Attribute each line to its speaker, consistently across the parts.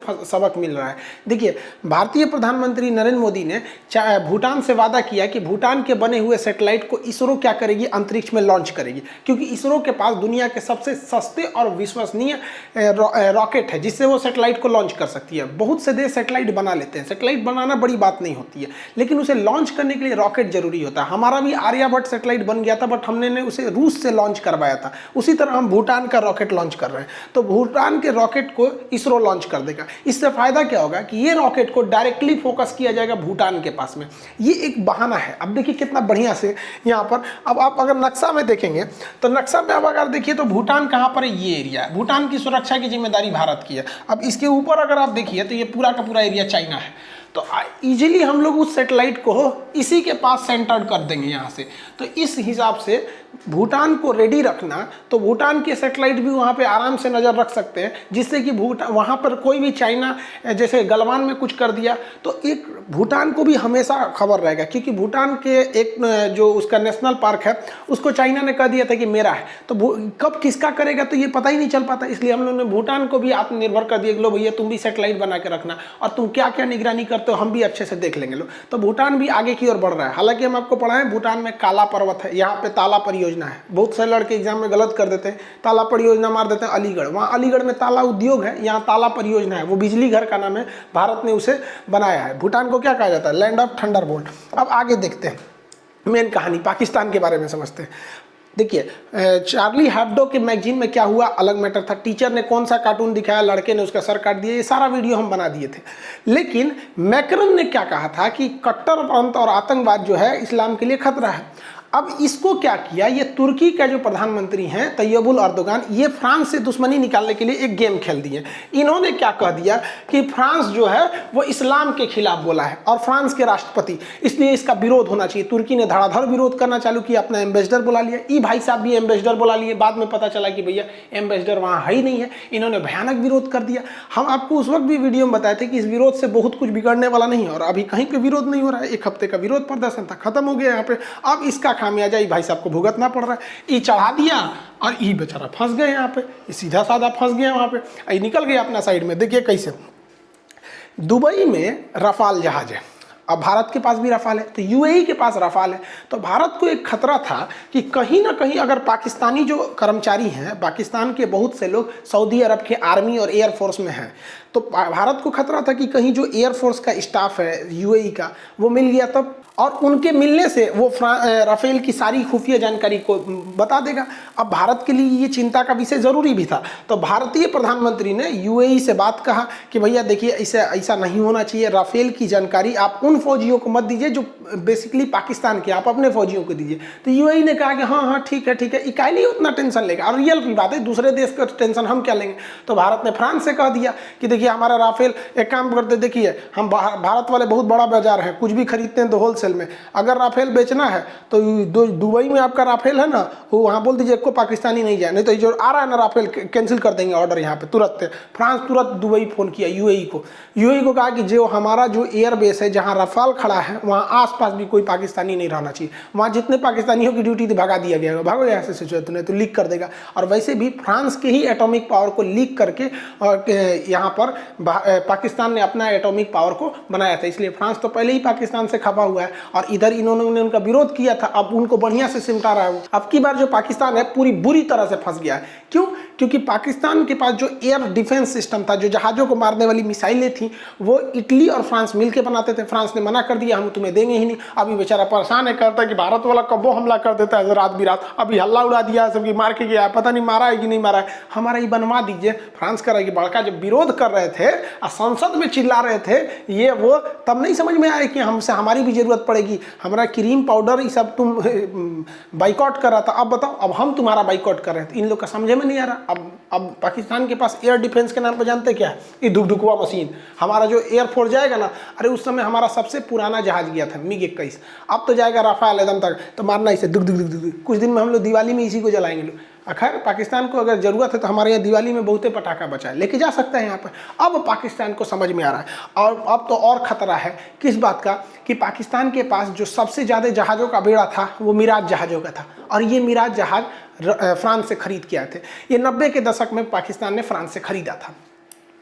Speaker 1: सबक मिल रहा है। देखिए, भारतीय प्रधानमंत्री नरेंद्र मोदी ने भूटान से वादा किया कि भूटान के बने हुए सैटेलाइट को इसरो क्या करेगी, अंतरिक्ष में लॉन्च करेगी, क्योंकि इसरो के पास दुनिया के सबसे सस्ते और विश्वसनीय रॉकेट है जिससे वो सैटेलाइट को लॉन्च कर सकती है। बहुत से देश सैटेलाइट बना लेते हैं, सैटेलाइट बनाना बड़ी बात नहीं होती है, लेकिन उसे लॉन्च करने के लिए रॉकेट जरूरी होता है। हमारा भी आर्यभट्ट सैटेलाइट बन गया था, बट हमने उसे रूस से लॉन्च करवाया था। उसी तरह हम भूटान का रॉकेट लॉन्च कर रहे हैं, तो भूटान के रॉकेट को इसरो लॉन्च कर देगा। इससे फायदा क्या होगा कि ये रॉकेट को डायरेक्टली फोकस किया जाएगा भूटान के पास में। ये एक बहाना है। अब देखिए कितना बढ़िया से यहाँ पर, अब आप अगर नक्शा में देखेंगे तो नक्शा में अब अगर देखिए तो भूटान कहाँ पर है, ये एरिया है। भूटान की सुरक्षा की जिम्मेदारी भारत की है। अब इसके ऊपर अगर आप देखिए तो ये पूरा का पूरा एरिया चाइना है। तो इजीली हम लोग उस सैटेलाइट को इसी के पास सेंटर्ड कर देंगे यहाँ से। तो इस हिसाब से भूटान को रेडी रखना, तो भूटान के सैटेलाइट भी वहाँ पे आराम से नज़र रख सकते हैं, जिससे कि वहाँ पर कोई भी चाइना जैसे गलवान में कुछ कर दिया तो एक भूटान को भी हमेशा खबर रहेगा, क्योंकि भूटान के एक जो उसका नेशनल पार्क है उसको चाइना ने कह दिया था कि मेरा है, तो कब किसका करेगा तो ये पता ही नहीं चल पाता। इसलिए हम लोगों ने भूटान को भी आत्मनिर्भर कर दिया, लो भैया तुम भी सैटेलाइट बना के रखना और तुम क्या क्या निगरानी करते हो हम भी अच्छे से देख लेंगे। लो, तो भूटान भी आगे की ओर बढ़ रहा है। हालांकि हम आपको पढ़ाएं, भूटान में काला पर्वत है, यहाँ पे ताला परियोजना है। बहुत से लड़के एग्जाम में गलत कर देते हैं, ताला परियोजना मार देते हैं अलीगढ़। वहाँ अलीगढ़ में ताला उद्योग है, यहाँ ताला परियोजना है, वो बिजली घर का नाम है, भारत ने उसे बनाया है। भूटान को क्या कहा जाता है, लैंड ऑफ थंडरबोल्ट। अब आगे देखते हैं मेन कहानी, पाकिस्तान के बारे में समझते हैं। देखिए, चार्ली हैब्डो के मैगजीन में क्या हुआ अलग मैटर था। टीचर ने कौन सा कार्टून दिखाया, लड़के ने उसका सर काट दिया, ये सारा वीडियो हम बना दिए थे। लेकिन मैक्रन ने क्या कहा था कि कट्टरपंथ और आतंकवाद जो है इस्लाम के लिए खतरा है। अब इसको क्या किया, ये तुर्की का जो प्रधानमंत्री हैं तैयबुल अर्दोगान, ये फ्रांस से दुश्मनी निकालने के लिए एक गेम खेल दिए। इन्होंने क्या कह दिया कि फ्रांस जो है वो इस्लाम के खिलाफ बोला है और फ्रांस के राष्ट्रपति, इसलिए इसका विरोध होना चाहिए। तुर्की ने धड़ाधड़ विरोध करना चालू किया, अपना एम्बेसडर बुला लिया। ई भाई साहब भी एम्बेसडर बुला लिए, बाद में पता चला कि भैया एम्बेसडर वहाँ है ही नहीं है। इन्होंने भयानक विरोध कर दिया। हम आपको उस वक्त भी वीडियो में बताए थे कि इस विरोध से बहुत कुछ बिगड़ने वाला नहीं है, और अभी कहीं पे विरोध नहीं हो रहा है। एक हफ्ते का विरोध प्रदर्शन था, खत्म हो गया यहाँ पे। अब इसका खामियाजा भाई साहब को भुगतना पड़ रहा है। ये चढ़ा दिया और ये बेचारा फंस गए यहाँ पे, सीधा साधा फंस गया वहाँ पे, ये निकल गया अपना साइड में। देखिए कैसे, दुबई में रफाल जहाज है, अब भारत के पास भी रफाल है, तो यूएई के पास रफाल है। तो भारत को एक खतरा था कि कहीं ना कहीं अगर पाकिस्तानी जो कर्मचारी हैं, पाकिस्तान के बहुत से लोग सऊदी अरब के आर्मी और एयरफोर्स में हैं, तो भारत को खतरा था कि कहीं जो एयरफोर्स का स्टाफ है यूएई का वो मिल गया तब, और उनके मिलने से वो राफेल की सारी खुफिया जानकारी को बता देगा। अब भारत के लिए ये चिंता का विषय ज़रूरी भी था। तो भारतीय प्रधानमंत्री ने यूएई से बात कहा कि भैया देखिए ऐसा नहीं होना चाहिए, राफेल की जानकारी आप उन फौजियों को मत दीजिए जो बेसिकली पाकिस्तान के, आप अपने फौजियों को दीजिए। तो यूएई ने कहा कि हाँ ठीक है, इकाई उतना टेंशन लेगा, और रियल की बात है, दूसरे देश का टेंशन हम क्या लेंगे। तो भारत ने फ्रांस से कह दिया कि देखिए हमारा राफेल, एक काम करते, देखिए हम भारत वाले बहुत बड़ा बाजार है, कुछ भी खरीदते हैं तो होलसेल में, अगर राफेल बेचना है तो दुबई में आपका राफेल है ना, वो वहाँ बोल दीजिए को पाकिस्तानी नहीं जाए, नहीं तो जो आ रहा है ना राफेल कैंसिल कर देंगे ऑर्डर यहाँ पे तुरंत। फ्रांस तुरंत दुबई फोन किया यूएई को कहा कि जो हमारा जो एयरबेस है जहाँ रफाल खड़ा है वहाँ आसपास भी कोई पाकिस्तानी नहीं रहना चाहिए, वहाँ जितने पाकिस्तानियों की ड्यूटी थी भगा दिया गया, भागो यहाँ से सिचुएशन है तो लीक कर देगा। और वैसे भी फ्रांस के ही एटॉमिक पावर को लीक करके यहाँ पर पाकिस्तान ने अपना एटॉमिक पावर को बनाया था, इसलिए फ्रांस तो पहले ही पाकिस्तान से खपा हुआ है और इधर इन्होंने उनका विरोध किया था, अब उनको बढ़िया से सिमटा रहा है। अब की बार जो पाकिस्तान है पूरी बुरी तरह से फंस गया है। क्यों? क्योंकि पाकिस्तान के पास जो एयर डिफेंस सिस्टम था, जो जहाज़ों को मारने वाली मिसाइलें थी, वो इटली और फ्रांस मिलकर बनाते थे। फ्रांस ने मना कर दिया, हम तुम्हें देंगे ही नहीं। अभी बेचारा परेशान है, करता है कि भारत वाला कब वो हमला कर देता है रात बिरात, अभी हल्ला उड़ा दिया, सबकी मार के गया, पता नहीं मारा है कि नहीं मारा है, हमारा ही बनवा दीजिए। फ्रांस का बड़का जब विरोध कर रहे थे और संसद में चिल्ला रहे थे ये वो, तब नहीं समझ में आया कि हमसे हमारी भी जरूरत पड़ेगी, हमारा क्रीम पाउडर ये सब तुम बाइकआउट कर रहा था, अब बताओ अब हम तुम्हारा बाइकआउट कर रहे थे। इन लोग का समझे में नहीं आ रहा। अब पाकिस्तान के पास एयर डिफेंस के नाम पर जानते क्या है, ये धुकधुकवा मशीन, हमारा जो एयरफोर्स जाएगा ना, अरे उस समय हमारा सबसे पुराना जहाज गया था MiG 21, अब तो जाएगा राफेल एकदम तक, तो मारना इसे दुक दुक दुक दुक। कुछ दिन में हम लोग दिवाली में इसी को जलाएंगे लोग। खैर पाकिस्तान को अगर ज़रूरत है तो हमारे यहाँ दिवाली में बहुते पटाखा बचा है, लेके जा सकते हैं यहाँ पर। अब पाकिस्तान को समझ में आ रहा है। और अब तो और ख़तरा है किस बात का, कि पाकिस्तान के पास जो सबसे ज़्यादा जहाज़ों का बेड़ा था वो मिराज जहाज़ों का था, और ये मिराज जहाज़ फ्रांस से खरीद के आए थे। ये 90 के दशक में पाकिस्तान ने फ्रांस से खरीदा था।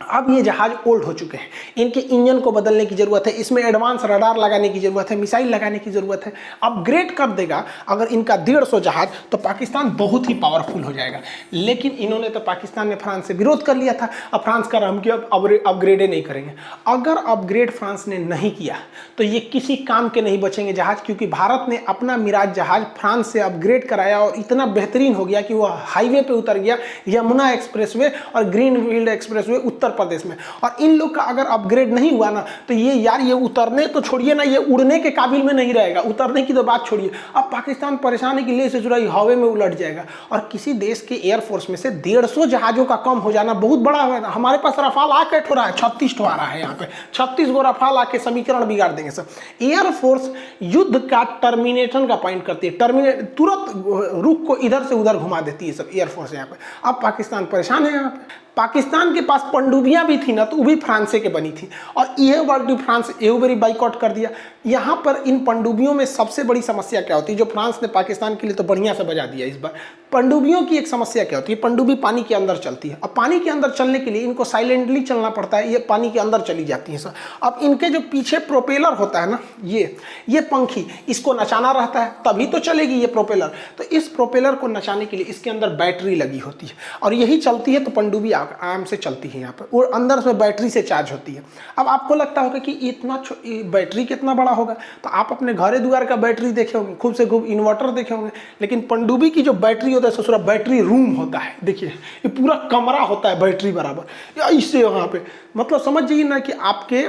Speaker 1: अब ये जहाज ओल्ड हो चुके हैं, इनके इंजन को बदलने की ज़रूरत है, इसमें एडवांस रडार लगाने की ज़रूरत है, मिसाइल लगाने की ज़रूरत है। अपग्रेड कर देगा अगर इनका 150 जहाज, तो पाकिस्तान बहुत ही पावरफुल हो जाएगा। लेकिन इन्होंने तो, पाकिस्तान ने फ्रांस से विरोध कर लिया था। अब फ्रांस का हम कि अब अपग्रेड नहीं करेंगे। अगर अपग्रेड फ्रांस ने नहीं किया तो ये किसी काम के नहीं बचेंगे जहाज, क्योंकि भारत ने अपना मिराज जहाज फ्रांस से अपग्रेड कराया और इतना बेहतरीन हो गया कि वो हाईवे पे उतर गया, यमुना एक्सप्रेसवे और ग्रीनफील्ड एक्सप्रेसवे उत्तर प्रदेश में। और इन लोग का अगर अपग्रेड नहीं हुआ ना, तो ये यार, ये उतरने तो छोड़िए ना, ये उड़ने के काबिल में नहीं रहेगा। उतरने की तो बात छोड़िए, अब पाकिस्तान परेशान है कि ले से चुराई हवा में उलट जाएगा। और किसी देश के एयरफोर्स में से 150 जहाजों का कम हो जाना बहुत बड़ा है। हमारे पास रफाल आके ठो रहा है, 36 ठो आ रहा है यहाँ पे, 36 गो रफाल आके समीकरण बिगाड़ देंगे सब। एयरफोर्स युद्ध का टर्मिनेशन का पॉइंट करती है, तुरंत रुख को इधर से उधर घुमा देती है सब एयरफोर्स यहाँ पे। अब पाकिस्तान परेशान है यहाँ पे। पाकिस्तान के पास पनडुब्बियां भी थी ना, तो वो भी फ्रांस के बनी थी, और ये वर्ल्ड फ्रांस एवं बारी बाइकआउट कर दिया। यहाँ पर इन पनडुब्बियों में सबसे बड़ी समस्या क्या होती है, जो फ्रांस ने पाकिस्तान के लिए तो बढ़िया से बजा दिया इस बार। पनडुब्बियों की एक समस्या क्या होती है, पनडुब्बी पानी के अंदर चलती है, और पानी के अंदर चलने के लिए इनको साइलेंटली चलना पड़ता है, ये पानी के अंदर चली जाती है सर। अब इनके जो पीछे प्रोपेलर होता है ना, ये पंखी, इसको नचाना रहता है तभी तो चलेगी ये प्रोपेलर। तो इस प्रोपेलर को नचाने के लिए इसके अंदर बैटरी लगी होती है, और यही चलती है तो पनडुब्बी आराम से चलती है यहाँ पर, और अंदर से बैटरी से चार्ज होती है। अब आपको लगता होगा कि इतना बैटरी कितना बड़ा होगा, तो आप अपने घरे द्वार का बैटरी देखे होंगे, खूब से खूब इन्वर्टर देखे होंगे, लेकिन पनडुब्बी की जो बैटरी होता है ससुरा, बैटरी रूम होता है। देखिए ये पूरा कमरा होता है बैटरी बराबर, या इससे वहाँ पे, मतलब समझ जाइए ना कि आपके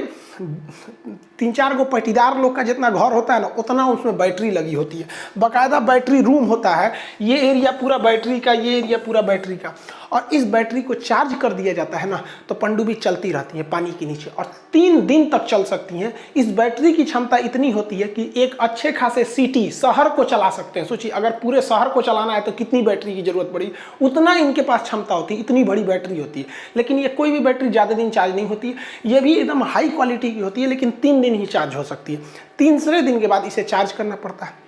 Speaker 1: 3-4 गो पटीदार लोग का जितना घर होता है ना, उतना उसमें बैटरी लगी होती है। बाकायदा बैटरी रूम होता है, ये एरिया पूरा बैटरी का, ये एरिया पूरा बैटरी का। और इस बैटरी को चार्ज कर दिया जाता है ना, तो पनडुब्बी चलती रहती है पानी के नीचे, और 3 दिन तक चल सकती हैं। इस बैटरी की क्षमता इतनी होती है कि एक अच्छे खासे सिटी, शहर को चला सकते हैं। सोचिए अगर पूरे शहर को चलाना है तो कितनी बैटरी की जरूरत पड़ी, उतना इनके पास क्षमता होती है, इतनी बड़ी बैटरी होती है। लेकिन ये कोई भी बैटरी ज़्यादा दिन चार्ज नहीं होती है, ये भी एकदम हाई क्वालिटी की होती है, लेकिन 3 दिन ही चार्ज हो सकती है। 3रे दिन के बाद इसे चार्ज करना पड़ता है।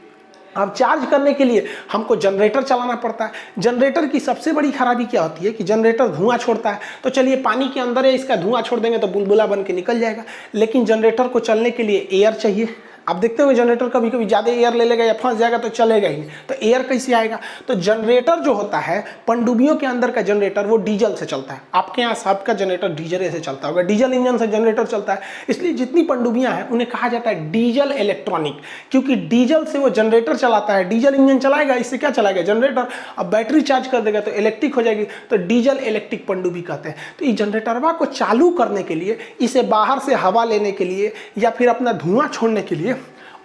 Speaker 1: अब चार्ज करने के लिए हमको जनरेटर चलाना पड़ता है। जनरेटर की सबसे बड़ी खराबी क्या होती है कि जनरेटर धुआं छोड़ता है। तो चलिए पानी के अंदर है, इसका धुआं छोड़ देंगे तो बुलबुला बन के निकल जाएगा, लेकिन जनरेटर को चलने के लिए एयर चाहिए। आप देखते हो जनरेटर कभी कभी ज़्यादा एयर ले लेगा या फंस जाएगा तो चलेगा ही नहीं, तो एयर कैसे आएगा। तो जनरेटर जो होता है पनडुब्बियों के अंदर का जनरेटर, वो डीजल से चलता है। आपके यहाँ सबका जनरेटर डीजल से चलता होगा, डीजल इंजन से जनरेटर चलता है। इसलिए जितनी पनडुब्बियाँ हैं उन्हें कहा जाता है डीजल इलेक्ट्रॉनिक, क्योंकि डीजल से वो जनरेटर चलाता है। डीजल इंजन चलाएगा, इससे क्या चलाएगा, जनरेटर। अब बैटरी चार्ज कर देगा तो इलेक्ट्रिक हो जाएगी, तो डीजल इलेक्ट्रिक पनडुब्बी कहते हैं। तो इस जनरेटरवा को चालू करने के लिए, इसे बाहर से हवा लेने के लिए या फिर अपना धुआं छोड़ने के लिए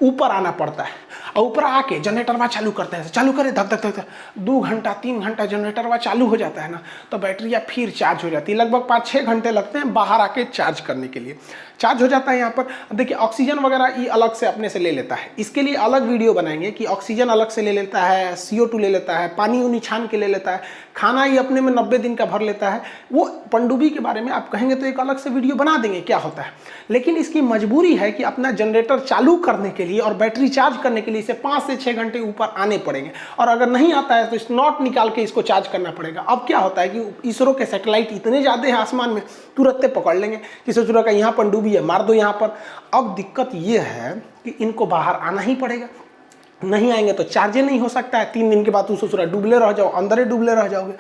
Speaker 1: ऊपर आना पड़ता है, और ऊपर आके जनरेटरवा चालू करते हैं। चालू करे धक धक धक, 2 घंटा 3 घंटा जनरेटरवा चालू हो जाता है ना, तो बैटरियाँ फिर चार्ज हो जाती है। लगभग 5-6 घंटे लगते हैं बाहर आके चार्ज करने के लिए। चार्ज हो जाता है यहाँ पर। देखिए ऑक्सीजन वगैरह ये अलग से अपने से ले लेता है, इसके लिए अलग वीडियो बनाएंगे कि ऑक्सीजन अलग से ले लेता है, CO2 ले लेता है, पानी उनी छान के ले लेता है, खाना ये अपने में 90 दिन का भर लेता है। वो पनडुब्बी के बारे में आप कहेंगे तो एक अलग से वीडियो बना देंगे क्या होता है। लेकिन इसकी मजबूरी है कि अपना जनरेटर चालू करने के लिए और बैटरी चार्ज करने के लिए इसे 5 से 6 घंटे ऊपर आने पड़ेंगे, और अगर नहीं आता है तो स्नॉट निकाल के इसको चार्ज करना पड़ेगा। अब क्या होता है कि इसरो के सैटेलाइट इतने ज़्यादा हैं आसमान में, तुरंत पकड़ लेंगे कि सोचो का यहाँ पनडुब्बी है, मार दो यहाँ पर। अब दिक्कत ये है कि इनको बाहर आना ही पड़ेगा, नहीं आएंगे तो चार्ज नहीं हो सकता है। 3 दिन के बाद ससुरा डूबले रह जाओ, अंदर ही डूबले रह जाओगे।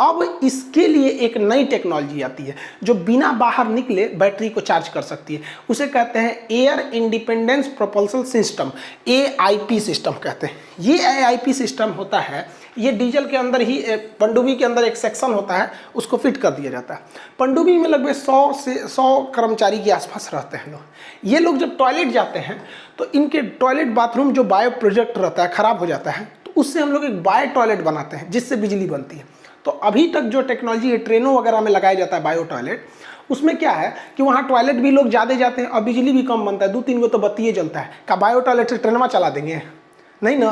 Speaker 1: अब इसके लिए एक नई टेक्नोलॉजी आती है जो बिना बाहर निकले बैटरी को चार्ज कर सकती है। उसे कहते हैं air independence propulsion system, AIP system कहते हैं। ये AIP सिस्टम होता है, ये डीजल के अंदर ही, पनडुब्बी के अंदर एक सेक्शन होता है, उसको फिट कर दिया जाता है। पनडुब्बी में लगभग 100 कर्मचारी के आसपास रहते हैं लोग। ये लोग जब टॉयलेट जाते हैं तो इनके टॉयलेट बाथरूम जो बायो प्रोजेक्ट रहता है ख़राब हो जाता है, तो उससे हम लोग एक बायो टॉयलेट बनाते हैं जिससे बिजली बनती है। तो अभी तक जो टेक्नोलॉजी है ट्रेनों वगैरह में लगाया जाता है बायो टॉयलेट, उसमें क्या है कि वहाँ टॉयलेट भी लोग ज़्यादा जाते हैं और बिजली भी कम बनता है, 2-3 गो तो बत्तियाँ जलता है। का बायो टॉयलेट से ट्रेनवा चला देंगे, नहीं ना,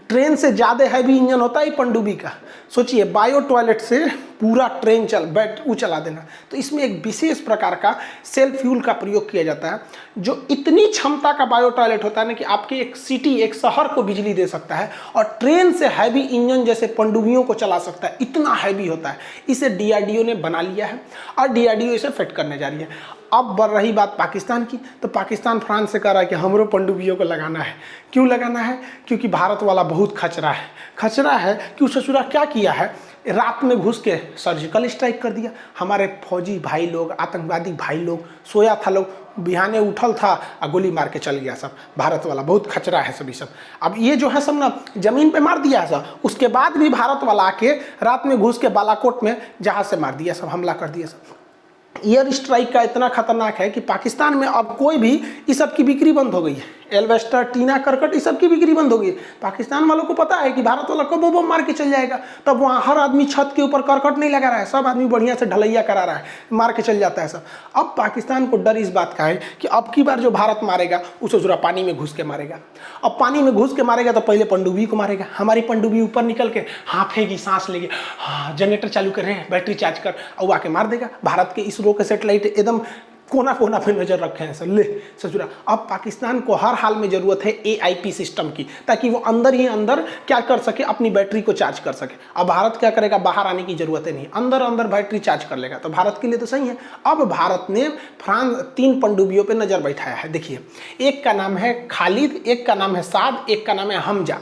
Speaker 1: ट्रेन से ज़्यादा हैवी इंजन होता है पनडुब्बी का। सोचिए बायो टॉयलेट से पूरा ट्रेन चला देना। तो इसमें एक विशेष प्रकार का सेल्फ फ्यूल का प्रयोग किया जाता है, जो इतनी क्षमता का बायो टॉयलेट होता है ना कि आपके एक सिटी, एक शहर को बिजली दे सकता है, और ट्रेन से हैवी इंजन जैसे पनडुब्बियों को चला सकता है, इतना हैवी होता है। इसे डीआरडीओ ने बना लिया है और डीआरडीओ इसे फिट करने जा रही है। अब बढ़ रही बात पाकिस्तान की, तो पाकिस्तान फ्रांस से कह रहा है कि हमरो पनडुब्बियों को लगाना है। क्यों लगाना है? क्योंकि भारत वाला बहुत खचरा है। खचरा है कि उस ससुरा क्या किया है, रात में घुस के सर्जिकल स्ट्राइक कर दिया। हमारे फौजी भाई लोग, आतंकवादी भाई लोग, सोया था लोग, बिहाने उठल था और गोली मार के चल गया सब। भारत वाला बहुत खचरा है सभी सब। अब ये जो है सब ना जमीन पे मार दिया है सब, उसके बाद भी भारत वाला आके रात में घुस के बालाकोट में जहाज से मार दिया सब, हमला कर दिया सब। एयर स्ट्राइक का इतना खतरनाक है कि पाकिस्तान में अब कोई भी इस सब की बिक्री बंद हो गई है। एल्वेस्टर, टीना, करकट, इस सब की बिक्री बंद हो गई है। पाकिस्तान वालों को पता है कि भारत वाला कब बम मार के चल जाएगा, तब वहाँ हर आदमी छत के ऊपर करकट नहीं लगा रहा है, सब आदमी बढ़िया से ढलैया करा रहा है, मार के चल जाता है सब। अब पाकिस्तान को डर इस बात का है कि अब की बार जो भारत मारेगा उसे जरा पानी में घुस के मारेगा। अब पानी में घुस के मारेगा तो पहले पनडुब्बी को मारेगा। हमारी पनडुब्बी ऊपर निकल के हाँफेगी, सांस लेगी, हाँ जनरेटर चालू कर रहे हैं, बैटरी चार्ज कर, और आके मार देगा। भारत के इसरो के सेटेलाइट एकदम कोना कोना पे नजर रखे हैं सर। ले ससुरा, अब पाकिस्तान को हर हाल में जरूरत है AIP सिस्टम की, ताकि वो अंदर ही अंदर क्या कर सके, अपनी बैटरी को चार्ज कर सके। अब भारत क्या करेगा, बाहर आने की जरूरत है नहीं, अंदर अंदर बैटरी चार्ज कर लेगा। तो भारत के लिए तो सही है। अब भारत ने फ्रांस 3 पनडुब्बियों पे नजर बैठाया है। देखिए, एक का नाम है खालिद, एक का नाम है साद, एक का नाम है हमजा।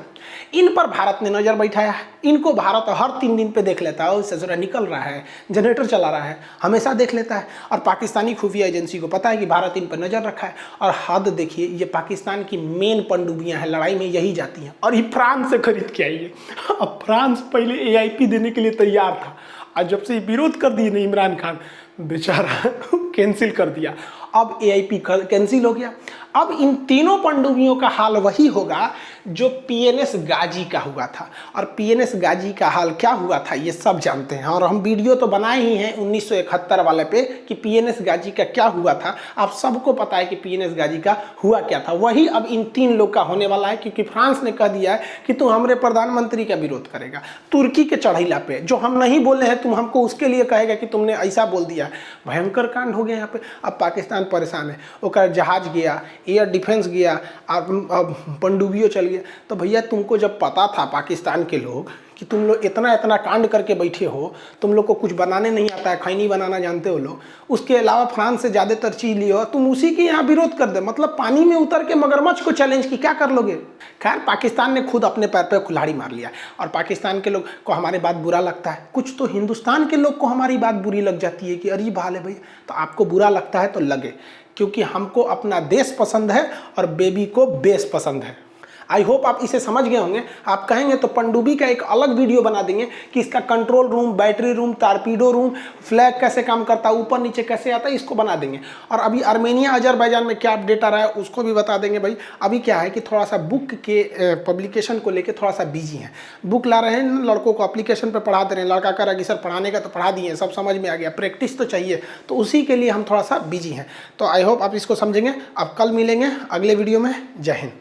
Speaker 1: इन पर भारत ने नजर बैठाया है। इनको भारत हर 3 दिन पे देख लेता है, उससे जरा निकल रहा है, जनरेटर चला रहा है, हमेशा देख लेता है। और पाकिस्तानी खुफिया एजेंसी को पता है कि भारत इन पर नजर रखा है। और हद देखिए, ये पाकिस्तान की मेन पनडुब्बियां हैं, लड़ाई में यही जाती हैं, और ये फ्रांस से खरीद के आई है। अब फ्रांस पहले AIP देने के लिए तैयार था, और जब से विरोध कर दिए ना इमरान खान, बेचारा कैंसिल कर दिया। अब AIP कैंसिल हो गया। अब इन तीनों पनडुब्बियों का हाल वही होगा जो PNS गाजी का हुआ था। और PNS गाजी का हाल क्या हुआ था ये सब जानते हैं, और हम वीडियो तो बनाए ही हैं 1971 वाले पे कि PNS गाजी का क्या हुआ था। आप सबको पता है कि PNS गाजी का हुआ क्या था। वही अब इन 3 लोग का होने वाला है, क्योंकि फ्रांस ने कह दिया है कि तू हमारे प्रधानमंत्री का विरोध करेगा तुर्की के चढ़ैला पे, जो हम नहीं बोले हैं तुम हमको उसके लिए कहेगा कि तुमने ऐसा बोल दिया। भयंकर कांड हो गया यहाँ पे। अब पाकिस्तान परेशान है, ओकर जहाज गया, एयर डिफेंस गया, अब पनडुब्बियों चल गया। तो भैया तुमको जब पता था पाकिस्तान के लोग कि तुम लोग इतना इतना कांड करके बैठे हो, तुम लोग को कुछ बनाने नहीं आता है, खैनी बनाना जानते हो लोग, उसके अलावा फ्रांस से ज़्यादातर चीज़ लियो, तुम उसी के यहाँ विरोध कर दे। मतलब पानी में उतर के मगरमच्छ को चैलेंज की, क्या कर लोगे। खैर, पाकिस्तान ने खुद अपने पैर पे कुल्हाड़ी मार लिया, और पाकिस्तान के लोग को हमारी बात बुरा लगता है। कुछ तो हिंदुस्तान के लोग को हमारी बात बुरी लग जाती है कि अरे भाल है भैया, तो आपको बुरा लगता है तो लगे, क्योंकि हमको अपना देश पसंद है और बेबी को बेस पसंद है। आई होप आप इसे समझ गए होंगे। आप कहेंगे तो पनडुब्बी का एक अलग वीडियो बना देंगे कि इसका control room, battery room, torpedo room, flag कैसे काम करता है, ऊपर नीचे कैसे आता है, इसको बना देंगे। और अभी आर्मेनिया, अजरबैजान में क्या अपडेट आ रहा है उसको भी बता देंगे। भाई अभी क्या है कि थोड़ा सा बुक के पब्लिकेशन को लेकर थोड़ा सा बिजी हैं। बुक ला रहे हैं, लड़कों को एप्लीकेशन पर पढ़ा दे रहे हैं। लड़का कह रहा है कि सर पढ़ाने का तो पढ़ा दिए, सब समझ में आ गया, प्रैक्टिस तो चाहिए, तो उसी के लिए हम थोड़ा सा बिजी हैं। तो आई होप आप इसको समझेंगे। अब कल मिलेंगे अगले वीडियो में। जय हिंद।